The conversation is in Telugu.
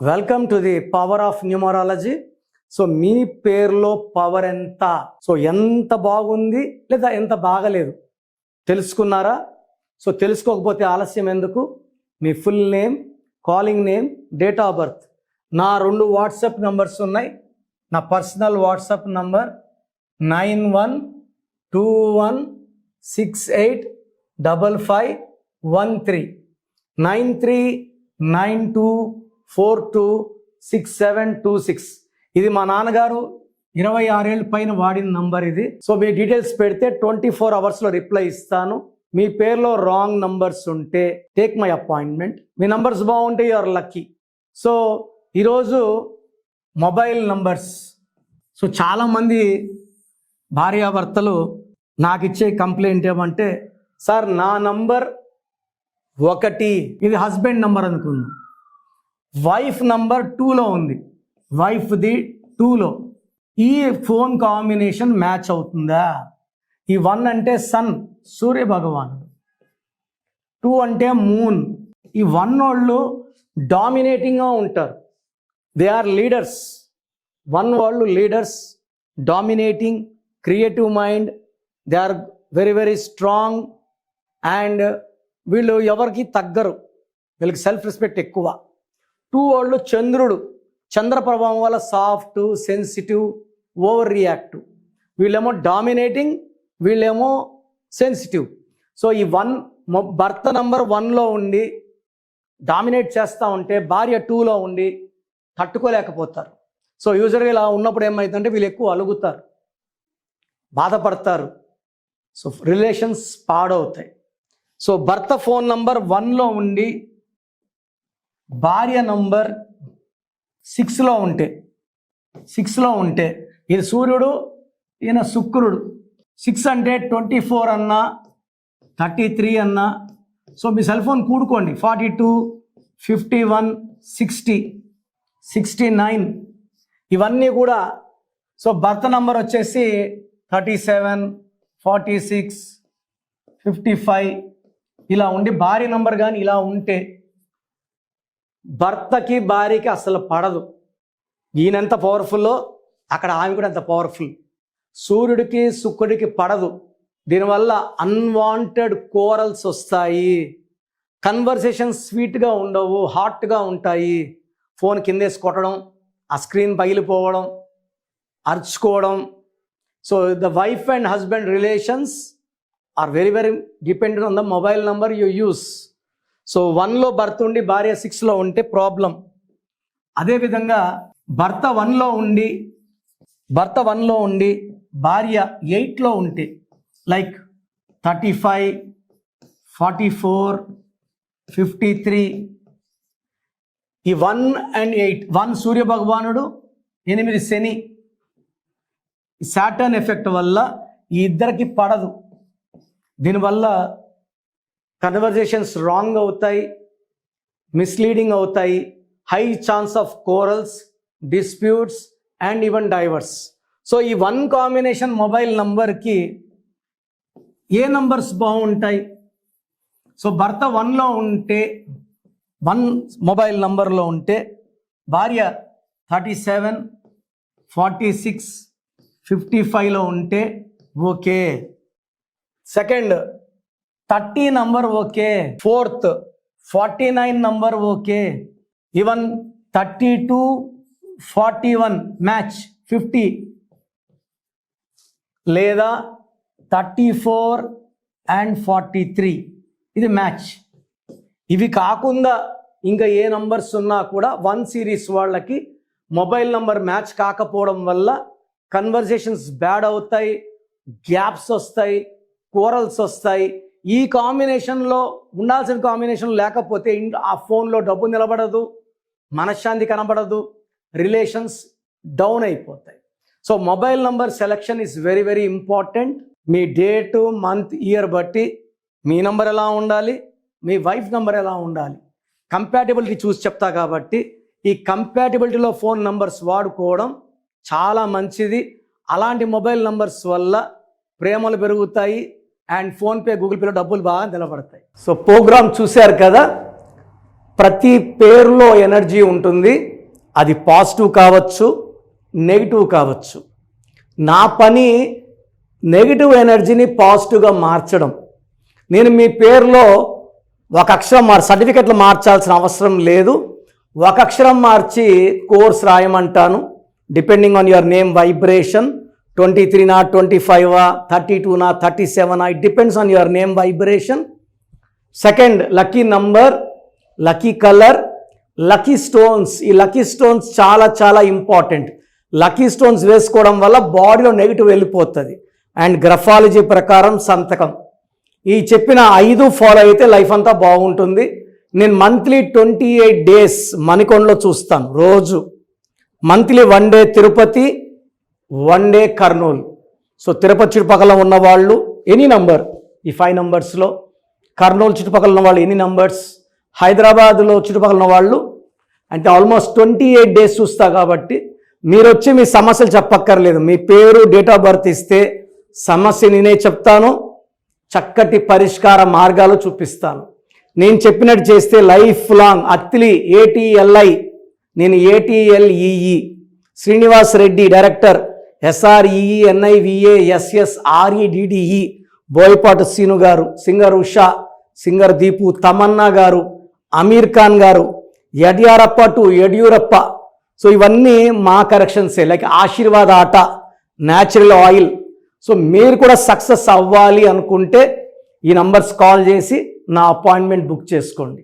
Welcome to the power of numerology. So మీ పేరులో పవర్ ఎంత, సో ఎంత బాగుంది లేదా ఎంత బాగలేదు తెలుసుకున్నారా? సో తెలుసుకోకపోతే ఆలస్యం ఎందుకు? మీ full name, calling name, date of birth. నా 2 వాట్సాప్ నంబర్స్ ఉన్నాయి. నా పర్సనల్ వాట్సాప్ నంబర్ 9121685513 9392426726. ఇది మా నాన్నగారు 26 ఏళ్ళ పైన వాడిన నంబర్ ఇది. సో మీ డీటెయిల్స్ పెడితే 24 అవర్స్లో రిప్లై ఇస్తాను. మీ పేరులో రాంగ్ నంబర్స్ ఉంటే take my appointment. Me numbers బాగుంటే యు ఆర్ లక్కీ. సో ఈరోజు మొబైల్ నంబర్స్. సో చాలామంది భార్యాభర్తలు నాకు ఇచ్చే కంప్లైంట్ ఏమంటే, సార్ నా నంబర్ 1, ఇది హస్బెండ్ నంబర్ అనుకుందాం, వైఫ్ నంబర్ 2లో ఉంది, వైఫ్ది 2లో, ఈ ఫోన్ కాంబినేషన్ మ్యాచ్ అవుతుందా? ఈ 1 అంటే సన్, సూర్య భగవానుడు, 2 అంటే మూన్. ఈ 1 వాళ్ళు డామినేటింగ్గా ఉంటారు. They are leaders. 1 వాళ్ళు leaders, dominating, creative mind, they are very very strong and వీళ్ళు ఎవరికి తగ్గరు, వీళ్ళకి సెల్ఫ్ రెస్పెక్ట్ ఎక్కువ. 2 వాళ్ళు చంద్రుడు, చంద్ర ప్రభావం వల్ల సాఫ్ట్, సెన్సిటివ్, ఓవర్ రియాక్టివ్. వీళ్ళేమో డామినేటింగ్, వీళ్ళేమో సెన్సిటివ్. సో ఈ భర్త నంబర్ 1లో ఉండి డామినేట్ చేస్తూ ఉంటే భార్య 2లో ఉండి తట్టుకోలేకపోతారు. సో యూజువల్గా ఇలా ఉన్నప్పుడు ఏమవుతుందంటే వీళ్ళు ఎక్కువ అలుగుతారు, బాధపడతారు. సో రిలేషన్స్ పాడవుతాయి. సో భర్త ఫోన్ నంబర్ 1లో ఉండి భార్య నంబర్ 6లో ఉంటే ఇది సూర్యుడు, ఈయన శుక్రుడు. 6 అంటే 24 అన్నా 33 అన్నా. సో మీ సెల్ ఫోన్ కూడుకోండి, 42, 51, 60, 69 ఇవన్నీ కూడా. సో భర్త నంబర్ వచ్చేసి 37, 46, 55 ఇలా ఉండి భార్య నంబర్ కానీ ఇలా ఉంటే భర్తకి భార్యకి అసలు పడదు. ఈయనెంత పవర్ఫుల్లో అక్కడ ఆమె కూడా అంత పవర్ఫుల్. సూర్యుడికి శుక్రుడికి పడదు. దీనివల్ల అన్వాంటెడ్ కోరల్స్ వస్తాయి, కన్వర్సేషన్స్ స్వీట్గా ఉండవు, హాట్గా ఉంటాయి. ఫోన్ కిందేసి కొట్టడం, ఆ స్క్రీన్ పగిలిపోవడం, అరుచుకోవడం. So the wife and husband relations are very very dependent on the mobile number you use. So 1లో భర్త ఉండి భార్య 6లో ఉంటే ప్రాబ్లం. అదేవిధంగా భర్త 1లో ఉండి భార్య 8లో ఉంటే, లైక్ 35, 44, 53 ఈ 1 and 8, 1 సూర్య భగవానుడు, 8 శని. సాటర్న్ ఎఫెక్ట్ వల్ల ఈ ఇద్దరికి పడదు. దీనివల్ల కన్వర్జేషన్స్ రాంగ్ అవుతాయి, మిస్లీడింగ్ అవుతాయి, high chance of corals, disputes and even divorce. So ఈ 1 కాంబినేషన్ మొబైల్ నంబర్కి ఏ నంబర్స్ బాగుంటాయి? సో భర్త 1లో ఉంటే, 1 మొబైల్ నంబర్లో ఉంటే భార్య 37, 46, 55లో ఉంటే okay. Second 30 number okay. 4th 49 number okay. Even 32, 41 match. 50 లేదా 34 and 43 ఇది మ్యాచ్. ఇవి కాకుండా ఇంకా ఏ నంబర్స్ ఉన్నా కూడా 1 సిరీస్ వాళ్ళకి మొబైల్ నంబర్ మ్యాచ్ కాకపోవడం వల్ల కన్వర్జేషన్స్ బ్యాడ్ అవుతాయి, గ్యాప్స్ వస్తాయి, కోరల్స్ వస్తాయి. ఈ కాంబినేషన్లో ఉండాల్సిన కాంబినేషన్ లేకపోతే ఆ ఫోన్లో డబ్బు నిలబడదు, మనశ్శాంతి కనబడదు, రిలేషన్స్ డౌన్ అయిపోతాయి. So mobile number selection is very very important. Me date, month, year బట్టి మీ నంబర్ ఎలా ఉండాలి, మీ వైఫ్ నంబర్ ఎలా ఉండాలి, కంపాటిబిలిటీ చూసి చెప్తా. కాబట్టి ఈ కంపాటిబిలిటీలో ఫోన్ నంబర్స్ వాడుకోవడం చాలా మంచిది. అలాంటి మొబైల్ నంబర్స్ వల్ల ప్రేమలు పెరుగుతాయి అండ్ ఫోన్పే, గూగుల్ పేలో డబ్బులు బాగా నిలబడతాయి. సో ప్రోగ్రామ్ చూశారు కదా. ప్రతి పేరులో ఎనర్జీ ఉంటుంది. అది పాజిటివ్ కావచ్చు, నెగిటివ్ కావచ్చు. నా పని నెగిటివ్ ఎనర్జీని పాజిటివ్గా మార్చడం. నేను మీ పేరులో ఒక అక్షరం సర్టిఫికెట్లు మార్చాల్సిన అవసరం లేదు. ఒక అక్షరం మార్చి కోర్స్ రాయమంటాను. Depending on your name vibration 23 25 32 37 it depends on your name vibration. Second, lucky number, lucky colour, lucky stones. ఈ లక్కీ స్టోన్స్ చాలా చాలా ఇంపార్టెంట్. లక్కీ స్టోన్స్ వేసుకోవడం వల్ల బాడీలో నెగిటివ్ వెళ్ళిపోతుంది. అండ్ గ్రఫాలజీ ప్రకారం సంతకం. ఈ చెప్పిన 5 ఫాలో అయితే లైఫ్ అంతా బాగుంటుంది. నేను మంత్లీ 28 డేస్ మణికొండలో చూస్తాను రోజు. Monthly 1 day Tirupati, 1 day Kurnool. So Tirupati చుట్టుపక్కల ఉన్న వాళ్ళు ఎనీ నంబర్, ఈ 5 నంబర్స్లో, కర్నూలు చుట్టుపక్కల ఉన్న వాళ్ళు ఎనీ నంబర్స్, హైదరాబాద్లో చుట్టుపక్కల ఉన్న వాళ్ళు అంటే ఆల్మోస్ట్ 28 డేస్ చూస్తా. కాబట్టి మీరు వచ్చి మీ సమస్యలు చెప్పక్కర్లేదు. మీ పేరు, డేట్ ఆఫ్ బర్త్ ఇస్తే సమస్య నేనే చెప్తాను, చక్కటి పరిష్కార మార్గాలు చూపిస్తాను. నేను చెప్పినట్టు చేస్తే లైఫ్ లాంగ్. అత్తిలి ATLI, నేను ATLEE, Srinivas Reddy director, SREENIVASSREDDE, Boyapati Seenu గారు, సింగర్ ఉషా, సింగర్ దీపు, తమన్నా గారు, అమీర్ ఖాన్ గారు, యడ్యారప్ప టు యడ్యూరప్ప. సో ఇవన్నీ మా కరెక్షన్సే. లైక్ ఆశీర్వాద్ ఆట, న్యాచురల్ ఆయిల్. సో మీరు కూడా సక్సెస్ అవ్వాలి అనుకుంటే ఈ నంబర్స్ కాల్ చేసి నా అపాయింట్మెంట్ బుక్ చేసుకోండి.